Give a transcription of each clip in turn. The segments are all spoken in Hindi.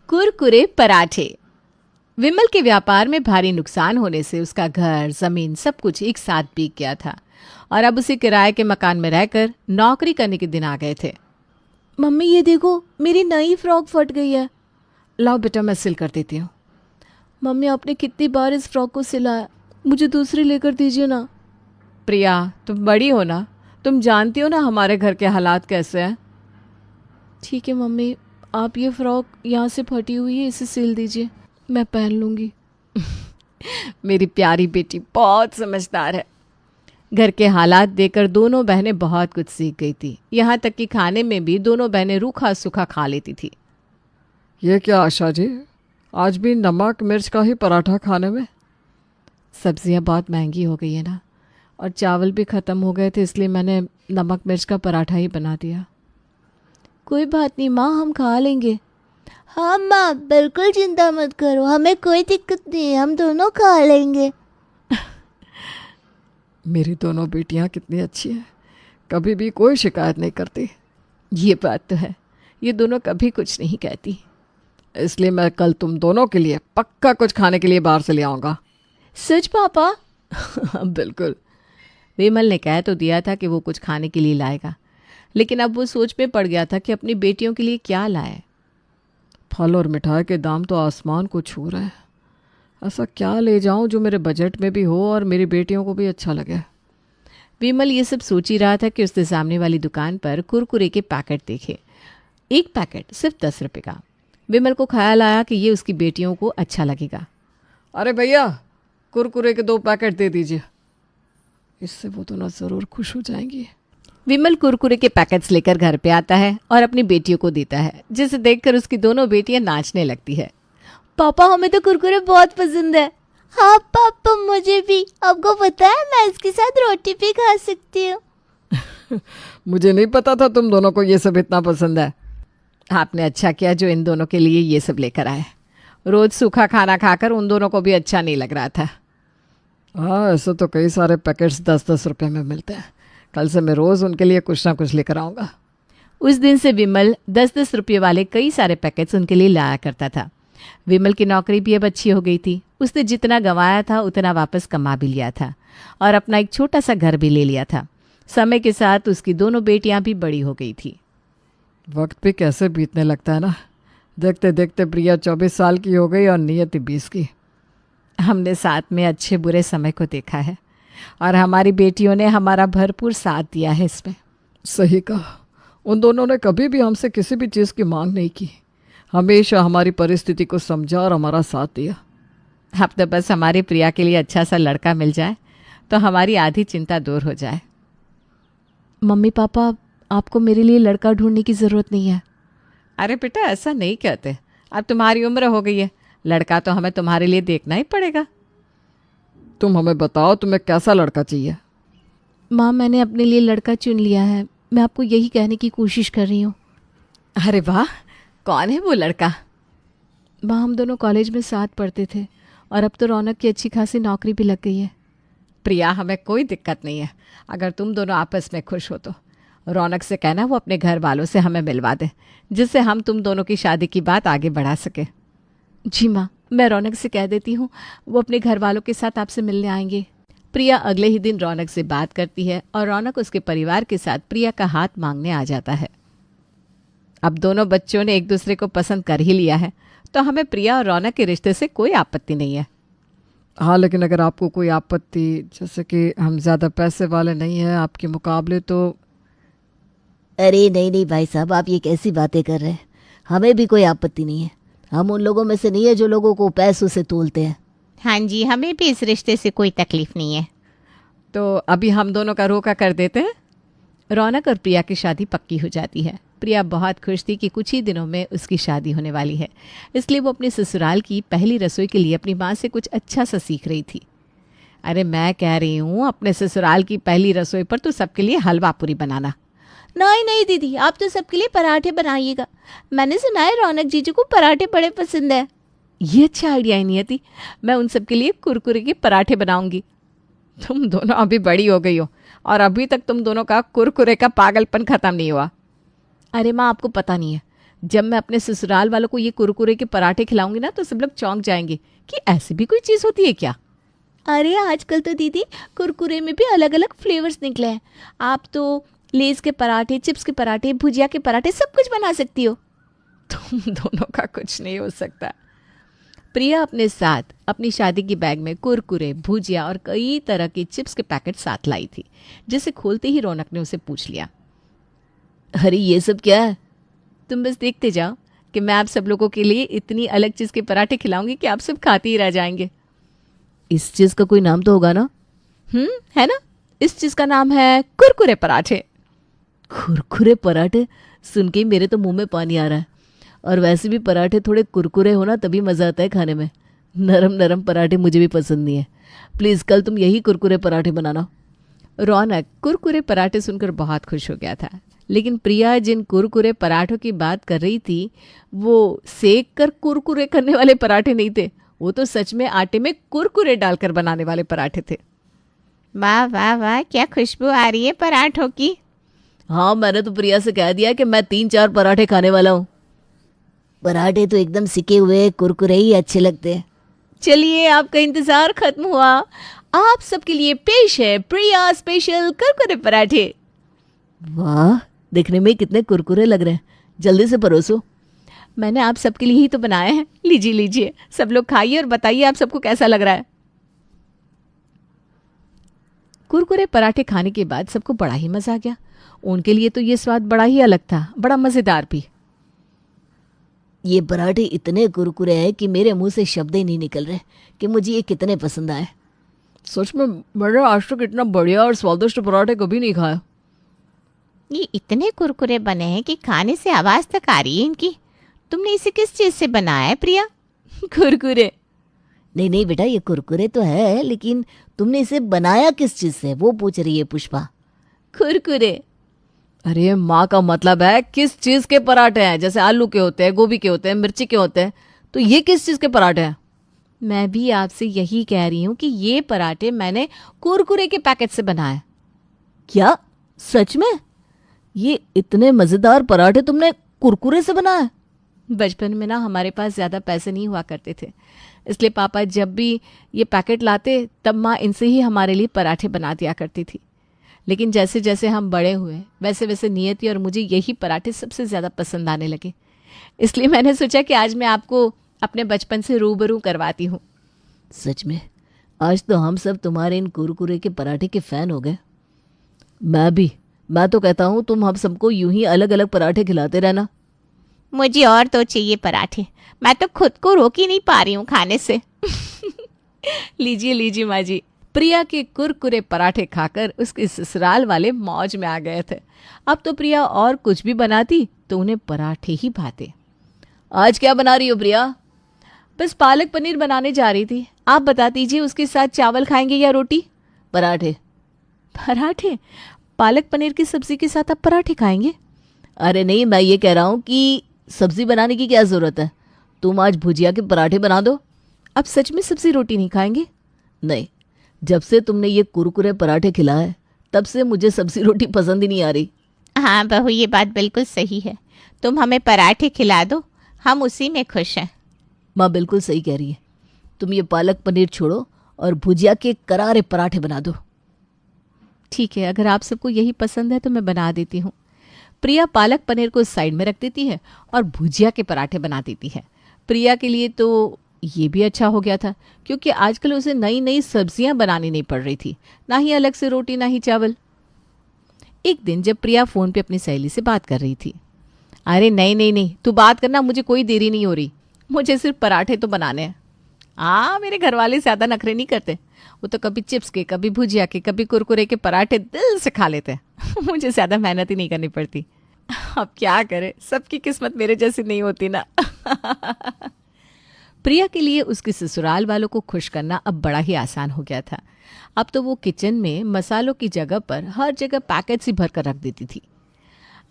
कुरकुरे पराठे। विमल के व्यापार में भारी नुकसान होने से उसका घर, जमीन, सब कुछ एक साथ बिक गया था और अब उसे किराए के मकान में रहकर नौकरी करने के दिन आ गए थे। मम्मी ये देखो, मेरी नई फ्रॉक फट गई है। लाओ बेटा, मैं सिल कर देती हूँ। मम्मी आपने कितनी बार इस फ्रॉक को सिलाया, मुझे दूसरी लेकर दीजिए ना। प्रिया, तुम बड़ी हो ना, तुम जानती हो ना हमारे घर के हालात कैसे हैं। ठीक है मम्मी, आप ये फ्रॉक यहाँ से फटी हुई है, इसे सिल दीजिए, मैं पहन लूँगी। मेरी प्यारी बेटी बहुत समझदार है। घर के हालात देखकर दोनों बहनें बहुत कुछ सीख गई थी। यहाँ तक कि खाने में भी दोनों बहनें रूखा सूखा खा लेती थी। ये क्या आशा जी, आज भी नमक मिर्च का ही पराठा खाने में? सब्जियाँ बहुत महंगी हो गई है ना, और चावल भी ख़त्म हो गए थे, इसलिए मैंने नमक मिर्च का पराठा ही बना दिया। कोई बात नहीं माँ, हम खा लेंगे। हाँ माँ, बिल्कुल चिंता मत करो, हमें कोई दिक्कत नहीं है, हम दोनों खा लेंगे। मेरी दोनों बेटियां कितनी अच्छी हैं, कभी भी कोई शिकायत नहीं करती। ये बात तो है, ये दोनों कभी कुछ नहीं कहती। इसलिए मैं कल तुम दोनों के लिए पक्का कुछ खाने के लिए बाहर से ले आऊँगा। सच पापा? बिल्कुल। विमल ने कह तो दिया था कि वो कुछ खाने के लिए लाएगा, लेकिन अब वो सोच में पड़ गया था कि अपनी बेटियों के लिए क्या लाए। फल और मिठाई के दाम तो आसमान को छू रहे हैं। ऐसा क्या ले जाऊं जो मेरे बजट में भी हो और मेरी बेटियों को भी अच्छा लगे। विमल ये सब सोच ही रहा था कि उसने सामने वाली दुकान पर कुरकुरे के पैकेट देखे। एक पैकेट सिर्फ 10 रुपये का। विमल को ख्याल आया कि ये उसकी बेटियों को अच्छा लगेगा। अरे भैया, कुरकुरे के 2 पैकेट दे दीजिए, इससे वो दोनों ज़रूर खुश हो जाएंगी। विमल कुरकुरे के पैकेट्स लेकर घर पे आता है और अपनी बेटियों को देता है, जिसे देखकर उसकी दोनों बेटियां नाचने लगती है। पापा, हमें तो कुरकुरे बहुत पसंद है। हाँ पापा, मुझे भी। आपको पता है मैं इसके साथ रोटी भी खा सकती हूँ। मुझे नहीं पता था तुम दोनों को ये सब इतना पसंद है। आपने अच्छा किया जो इन दोनों के लिए ये सब लेकर आए। रोज सूखा खाना खाकर उन दोनों को भी अच्छा नहीं लग रहा था। हाँ, ऐसे तो कई सारे पैकेट्स 10-10 रुपये में मिलते हैं। कल से मैं रोज़ उनके लिए कुछ ना कुछ लेकर आऊँगा। उस दिन से विमल 10-10 रुपये वाले कई सारे पैकेट्स उनके लिए लाया करता था। विमल की नौकरी भी अब अच्छी हो गई थी। उसने जितना गंवाया था उतना वापस कमा भी लिया था और अपना एक छोटा सा घर भी ले लिया था। समय के साथ उसकी दोनों बेटियां भी बड़ी हो गई थी। वक्त भी कैसे बीतने लगता है ना। देखते देखते प्रिया 24 साल की हो गई और नियति 20 की। हमने साथ में अच्छे बुरे समय को देखा है और हमारी बेटियों ने हमारा भरपूर साथ दिया है इसमें। सही कहा, उन दोनों ने कभी भी हमसे किसी भी चीज़ की मांग नहीं की। हमेशा हमारी परिस्थिति को समझा और हमारा साथ दिया। अब तो बस हमारी प्रिया के लिए अच्छा सा लड़का मिल जाए तो हमारी आधी चिंता दूर हो जाए। मम्मी पापा, आपको मेरे लिए लड़का ढूंढने की ज़रूरत नहीं है। अरे बेटा, ऐसा नहीं कहते, अब तुम्हारी उम्र हो गई है, लड़का तो हमें तुम्हारे लिए देखना ही पड़ेगा। तुम हमें बताओ, तुम्हें कैसा लड़का चाहिए? माँ, मैंने अपने लिए लड़का चुन लिया है, मैं आपको यही कहने की कोशिश कर रही हूँ। अरे वाह, कौन है वो लड़का? माँ, हम दोनों कॉलेज में साथ पढ़ते थे और अब तो रौनक की अच्छी खासी नौकरी भी लग गई है। प्रिया, हमें कोई दिक्कत नहीं है अगर तुम दोनों आपस में खुश हो तो। रौनक से कहना वो अपने घर वालों से हमें मिलवा दे, जिससे हम तुम दोनों की शादी की बात आगे बढ़ा सके। जी माँ, मैं रौनक से कह देती हूँ, वो अपने घर वालों के साथ आपसे मिलने आएंगे। प्रिया अगले ही दिन रौनक से बात करती है और रौनक उसके परिवार के साथ प्रिया का हाथ मांगने आ जाता है। अब दोनों बच्चों ने एक दूसरे को पसंद कर ही लिया है तो हमें प्रिया और रौनक के रिश्ते से कोई आपत्ति नहीं है। हाँ, लेकिन अगर आपको कोई आपत्ति, जैसे कि हम ज़्यादा पैसे वाले नहीं हैं आपके मुकाबले, तो। अरे नहीं नहीं भाई साहब, आप ये कैसी बातें कर रहे हैं। हमें भी कोई आपत्ति नहीं है। हम उन लोगों में से नहीं है जो लोगों को पैसों से तोलते हैं। हाँ जी, हमें भी इस रिश्ते से कोई तकलीफ नहीं है। तो अभी हम दोनों का रोका कर देते हैं। रौनक और प्रिया की शादी पक्की हो जाती है। प्रिया बहुत खुश थी कि कुछ ही दिनों में उसकी शादी होने वाली है, इसलिए वो अपने ससुराल की पहली रसोई के लिए अपनी माँ से कुछ अच्छा सा सीख रही थी। अरे मैं कह रही हूँ, अपने ससुराल की पहली रसोई पर तो सबके लिए हलवा पूरी बनाना। नहीं नहीं दीदी, आप तो सबके लिए पराठे बनाइएगा। मैंने सुना है रौनक जीजू को पराठे बड़े पसंद है। ये अच्छा आइडिया ही नहीं थी। मैं उन सबके लिए कुरकुरे के पराठे बनाऊंगी। तुम दोनों अभी बड़ी हो गई हो और अभी तक तुम दोनों का कुरकुरे का पागलपन खत्म नहीं हुआ। अरे माँ, आपको पता नहीं है, जब मैं अपने ससुराल वालों को ये कुरकुरे के पराठे खिलाऊंगी ना तो सब लोग चौंक जाएंगे कि ऐसी भी कोई चीज़ होती है क्या। अरे आजकल तो दीदी कुरकुरे में भी अलग अलग फ्लेवर्स निकले हैं। आप तो लेस के पराठे, चिप्स के पराठे, भुजिया के पराठे सब कुछ बना सकती हो। तुम दोनों का कुछ नहीं हो सकता। प्रिया अपने साथ अपनी शादी की बैग में कुरकुरे, भुजिया और कई तरह की चिप्स के पैकेट साथ लाई थी, जिसे खोलते ही रौनक ने उसे पूछ लिया, अरे ये सब क्या है? तुम बस देखते जाओ कि मैं आप सब लोगों के लिए इतनी अलग चीज़ के पराठे खिलाऊंगी कि आप सब खाते ही रह जाएंगे। इस चीज़ का कोई नाम तो होगा ना? है ना? इस चीज़ का नाम है कुरकुरे पराठे। कुरकुरे पराठे सुन के ही मेरे तो मुंह में पानी आ रहा है। और वैसे भी पराठे थोड़े कुरकुरे हो ना तभी मज़ा आता है खाने में। नरम नरम पराठे मुझे भी पसंद नहीं है। प्लीज़ कल तुम यही कुरकुरे पराठे बनाना। रौनक कुरकुरे पराठे सुनकर बहुत खुश हो गया था, लेकिन प्रिया जिन कुरकुरे पराठों की बात कर रही थी वो सेक कर कुरकुरे करने वाले पराठे नहीं थे, वो तो सच में आटे में कुरकुरे डालकर बनाने वाले पराठे थे। वाह वाह वाह, क्या खुशबू आ रही है पराठों की। हाँ, मैंने तो प्रिया से कह दिया कि मैं 3-4 पराठे खाने वाला हूँ। पराठे तो एकदम सिके हुए कुरकुरे ही अच्छे लगते हैं। चलिए, आपका इंतजार खत्म हुआ। आप सबके लिए पेश है प्रिया स्पेशल कुरकुरे पराठे। वाह, दिखने में कितने कुरकुरे लग रहे हैं। जल्दी से परोसो। मैंने आप सबके लिए ही तो बनाए हैं। लीजिए लीजिए, सब लोग खाइए और बताइए आप सबको कैसा लग रहा है। कुरकुरे पराठे खाने के बाद सबको बड़ा ही मजा आ गया। उनके लिए तो ये स्वाद बड़ा ही अलग था, बड़ा मजेदार भी। ये पराठे इतने कुरकुरे हैं कि मेरे मुंह से शब्द ही नहीं निकल रहे कि मुझे ये कितने पसंद आए। सच में मैंने आज तक इतना बढ़िया और स्वादिष्ट पराठे कभी नहीं खाया। ये इतने कुरकुरे बने हैं कि खाने से आवाज तक आ रही है इनकी। तुमने इसे किस चीज से बनाया है प्रिया? कुरकुरे। नहीं नहीं बेटा, ये कुरकुरे तो है, लेकिन तुमने इसे बनाया किस चीज से वो पूछ रही है पुष्पा। कुरकुरे। अरे माँ का मतलब है किस चीज के पराठे हैं? जैसे आलू के होते हैं, गोभी के होते हैं, मिर्ची के होते हैं, तो ये किस चीज के पराठे हैं? मैं भी आपसे यही कह रही हूँ कि ये पराठे मैंने कुरकुरे के पैकेट से बनाए। क्या सच में? ये इतने मजेदार पराठे तुमने कुरकुरे से बनाए? बचपन में ना हमारे पास ज़्यादा पैसे नहीं हुआ करते थे, इसलिए पापा जब भी ये पैकेट लाते तब माँ इनसे ही हमारे लिए पराठे बना दिया करती थी। लेकिन जैसे जैसे हम बड़े हुए वैसे वैसे नियति और मुझे यही पराठे सबसे ज़्यादा पसंद आने लगे, इसलिए मैंने सोचा कि आज मैं आपको अपने बचपन से रूबरू करवाती हूँ। सच में आज तो हम सब तुम्हारे इन कुरकुरे के पराठे के फैन हो गए। मैं तो कहता हूँ तुम हम सबको यूं ही अलग अलग पराठे खिलाते रहना। मुझे और तो चाहिए पराठे, मैं तो खुद को रोक ही नहीं पा रही हूँ खाने से। लीजिए लीजिए माँ जी। प्रिया के कुरकुरे पराठे खाकर उसके ससुराल वाले मौज में आ गए थे। अब तो प्रिया और कुछ भी बनाती तो उन्हें पराठे ही भाते। आज क्या बना रही हो प्रिया? बस पालक पनीर बनाने जा रही थी। आप बता दीजिए उसके साथ चावल खाएंगे या रोटी? पराठे। पराठे? पालक पनीर की सब्जी के साथ आप पराठे खाएंगे? अरे नहीं, मैं ये कह रहा हूँ कि सब्जी बनाने की क्या ज़रूरत है, तुम आज भुजिया के पराठे बना दो। अब सच में सब्जी रोटी नहीं खाएंगे? नहीं, जब से तुमने ये कुरकुरे पराठे खिलाए तब से मुझे सब्जी रोटी पसंद ही नहीं आ रही। हाँ बहू, ये बात बिल्कुल सही है। तुम हमें पराठे खिला दो, हम उसी में खुश हैं। माँ बिल्कुल सही कह रही है। तुम ये पालक पनीर छोड़ो और भुजिया के करारे पराठे बना दो। ठीक है, अगर आप सबको यही पसंद है तो मैं बना देती हूँ। प्रिया पालक पनीर को साइड में रख देती है और भुजिया के पराठे बना देती है। प्रिया के लिए तो ये भी अच्छा हो गया था, क्योंकि आजकल उसे नई नई सब्जियां बनानी नहीं पड़ रही थी, ना ही अलग से रोटी ना ही चावल। एक दिन जब प्रिया फ़ोन पे अपनी सहेली से बात कर रही थी, अरे नहीं नहीं नहीं, तू बात करना, मुझे कोई देरी नहीं हो रही, मुझे सिर्फ पराठे तो बनाने हैं। मेरे घर वाले ज़्यादा नखरे नहीं करते, वो तो कभी चिप्स के, कभी भुजिया के, कभी कुरकुरे के पराठे दिल से खा लेते हैं। मुझे ज़्यादा मेहनत ही नहीं करनी पड़ती। अब क्या करे, सबकी किस्मत मेरे जैसी नहीं होती ना। प्रिया के लिए उसके ससुराल वालों को खुश करना अब बड़ा ही आसान हो गया था। अब तो वो किचन में मसालों की जगह पर हर जगह पैकेट्स ही भर कर रख देती थी।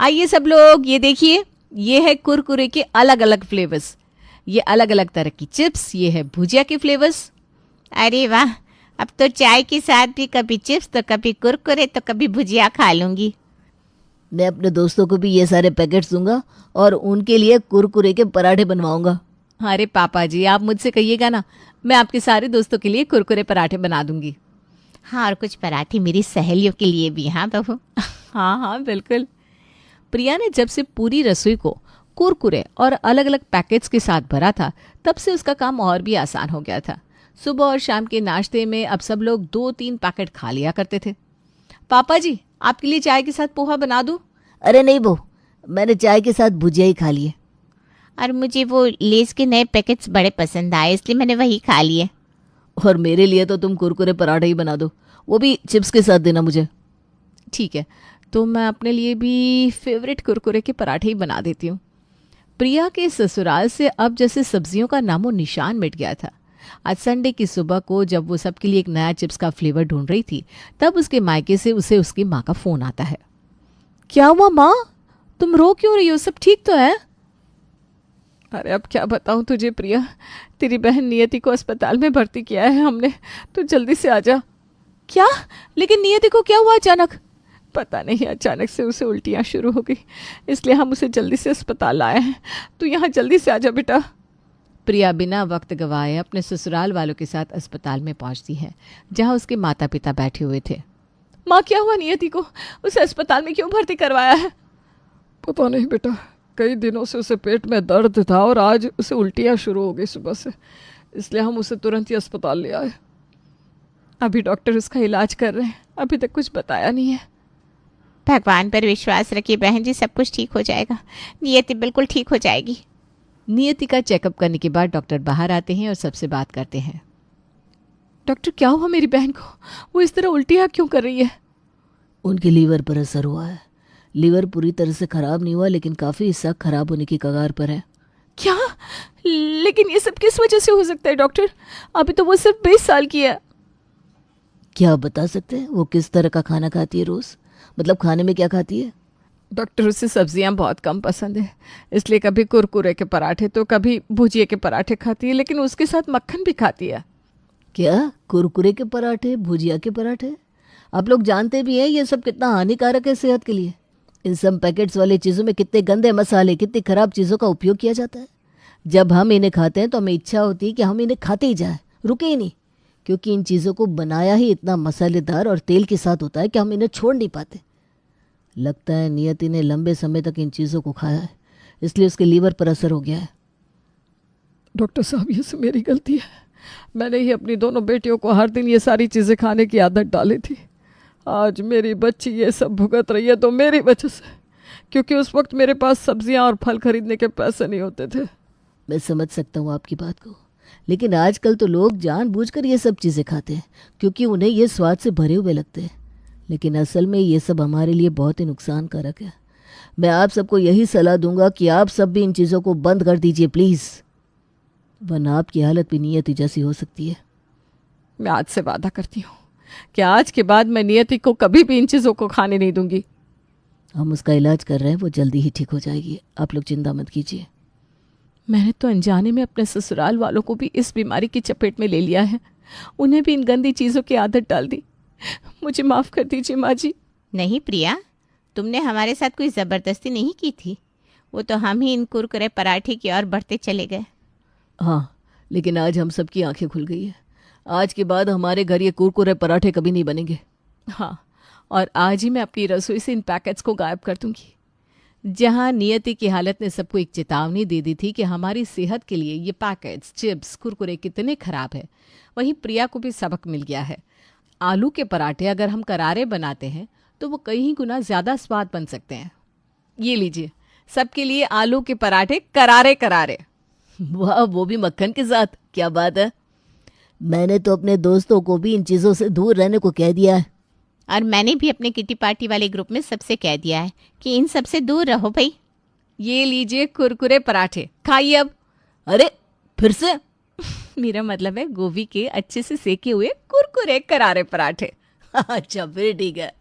आइए सब लोग, ये देखिए, ये है कुरकुरे के अलग अलग फ्लेवर्स, ये अलग अलग तरह की चिप्स, ये है भुजिया के फ्लेवर्स। अरे वाह, अब तो चाय के साथ भी कभी चिप्स तो कभी कुरकुरे तो कभी भुजिया खा लूंगी। मैं अपने दोस्तों को भी ये सारे पैकेट्स दूंगा और उनके लिए कुरकुरे के पराठे बनवाऊंगा। अरे पापा जी, आप मुझसे कहिएगा ना, मैं आपके सारे दोस्तों के लिए कुरकुरे पराठे बना दूंगी। हाँ, और कुछ पराठे मेरी सहेलियों के लिए भी। हाँ बहू। हाँ हाँ बिल्कुल। प्रिया ने जब से पूरी रसोई को कुरकुरे और अलग अलग पैकेट्स के साथ भरा था, तब से उसका काम और भी आसान हो गया था। सुबह और शाम के नाश्ते में अब सब लोग 2-3 पैकेट खा लिया करते थे। पापा जी, आपके लिए चाय के साथ पोहा बना दूं? अरे नहीं बहू, मैंने चाय के साथ भुजिया ही खा लिए। और मुझे वो लेस के नए पैकेट्स बड़े पसंद आए, इसलिए मैंने वही खा लिए। और मेरे लिए तो तुम कुरकुरे पराठे ही बना दो, वो भी चिप्स के साथ देना मुझे। ठीक है, तो मैं अपने लिए भी फेवरेट कुरकुरे के पराठे ही बना देती हूँ। प्रिया के ससुराल से अब जैसे सब्जियों का नामो निशान मिट गया था। आज संडे की सुबह को जब वो सबके लिए एक नया चिप्स का फ्लेवर ढूंढ रही थी, तब उसके मायके से उसे उसकी माँ का फोन आता है। क्या हुआ माँ, तुम रो क्यों रही हो? सब ठीक तो है? अरे अब क्या बताऊं तुझे प्रिया, तेरी बहन नियति को अस्पताल में भर्ती किया है हमने, तो जल्दी से आ जा। क्या? लेकिन नियति को क्या हुआ अचानक? पता नहीं, अचानक से उसे उल्टियाँ शुरू हो गई, इसलिए हम उसे जल्दी से अस्पताल लाए हैं। तू यहाँ जल्दी से आ जा बेटा। प्रिया बिना वक्त गवाए अपने ससुराल वालों के साथ अस्पताल में पहुंचती है, जहां उसके माता पिता बैठे हुए थे। माँ, क्या हुआ नियति को? उसे अस्पताल में क्यों भर्ती करवाया है? पता नहीं बेटा, कई दिनों से उसे पेट में दर्द था और आज उसे उल्टियाँ शुरू हो गई सुबह से, इसलिए हम उसे तुरंत ही अस्पताल ले आए। अभी डॉक्टर उसका इलाज कर रहे हैं, अभी तक कुछ बताया नहीं है। भगवान पर विश्वास रखिए बहन जी, सब कुछ ठीक हो जाएगा। नियति बिल्कुल ठीक हो जाएगी। नियति का चेकअप करने के बाद डॉक्टर बाहर आते हैं और सबसे बात करते हैं। डॉक्टर, क्या हुआ मेरी बहन को? वो इस तरह उल्टियाँ क्यों कर रही है? उनके लीवर पर असर हुआ है। लीवर पूरी तरह से खराब नहीं हुआ, लेकिन काफ़ी हिस्सा खराब होने की कगार पर है। क्या? लेकिन ये सब किस वजह से हो सकता है डॉक्टर? अभी तो वो सिर्फ 20 साल की है। क्या आप बता सकते हैं वो किस तरह का खाना खाती है रोज़? मतलब खाने में क्या खाती है? डॉक्टर, उसे सब्जियां बहुत कम पसंद है, इसलिए कभी कुरकुरे के पराठे तो कभी भुजिए के पराठे खाती है, लेकिन उसके साथ मक्खन भी खाती है। क्या? कुरकुरे के पराठे, भुजिया के पराठे? आप लोग जानते भी हैं ये सब कितना हानिकारक है सेहत के लिए। इन सब पैकेट्स वाली चीज़ों में कितने गंदे मसाले, कितनी खराब चीज़ों का उपयोग किया जाता है। जब हम इन्हें खाते हैं तो हमें इच्छा होती है कि हम इन्हें खाते ही जाएं, रुके ही नहीं, क्योंकि इन चीज़ों को बनाया ही इतना मसालेदार और तेल के साथ होता है कि हम इन्हें छोड़ नहीं पाते। लगता है नियति ने लंबे समय तक इन चीज़ों को खाया है, इसलिए उसके लीवर पर असर हो गया है। डॉक्टर साहब, ये सब मेरी गलती है। मैंने ही अपनी दोनों बेटियों को हर दिन ये सारी चीज़ें खाने की आदत डाली थी। आज मेरी बच्ची ये सब भुगत रही है तो मेरी वजह से, क्योंकि उस वक्त मेरे पास सब्जियां और फल खरीदने के पैसे नहीं होते थे। मैं समझ सकता हूँ आपकी बात को, लेकिन आजकल तो लोग जानबूझकर ये सब चीज़ें खाते हैं क्योंकि उन्हें ये स्वाद से भरे हुए लगते हैं, लेकिन असल में ये सब हमारे लिए बहुत ही नुकसानकारक है। मैं आप सबको यही सलाह दूंगा कि आप सब भी इन चीज़ों को बंद कर दीजिए प्लीज़, वरना आपकी हालत भी नियति जैसी हो सकती है। मैं आज से वादा करती हूँ कि आज के बाद मैं नियति को कभी भी इन चीज़ों को खाने नहीं दूंगी। हम उसका इलाज कर रहे हैं, वो जल्दी ही ठीक हो जाएगी, आप लोग चिंता मत कीजिए। मैंने तो अनजाने में अपने ससुराल वालों को भी इस बीमारी की चपेट में ले लिया है, उन्हें भी इन गंदी चीज़ों की आदत डाल दी। मुझे माफ़ कर दीजिए माँ जी। नहीं प्रिया, तुमने हमारे साथ कोई ज़बरदस्ती नहीं की थी, वो तो हम ही इन कुरकुरे पराठे की ओर बढ़ते चले गए। हाँ, लेकिन आज हम सबकी आंखें खुल गई है। आज के बाद हमारे घर ये कुरकुरे पराठे कभी नहीं बनेंगे। हाँ, और आज ही मैं अपनी रसोई से इन पैकेट्स को गायब कर दूंगी। जहाँ नियति की हालत ने सबको एक चेतावनी दे दी थी कि हमारी सेहत के लिए ये पैकेट्स, चिप्स, कुरकुरे कितने खराब है, वहीं प्रिया को भी सबक मिल गया है। आलू के पराठे अगर हम करारे बनाते हैं तो वो कई गुना ज़्यादा स्वाद बन सकते हैं। ये लीजिए, सबके लिए आलू के पराठे करारे करारे। वाह, वो भी मक्खन के साथ, क्या बात है। मैंने तो अपने दोस्तों को भी इन चीज़ों से दूर रहने को कह दिया है। और मैंने भी अपने किटी पार्टी वाले ग्रुप में सबसे कह दिया है कि इन सब से दूर रहो भाई। ये लीजिए कुरकुरे पराठे, खाइए अब। अरे फिर से? मेरा मतलब है गोभी के अच्छे से सेके हुए कुरकुरे करारे पराठे। अच्छा फिर ठीक है।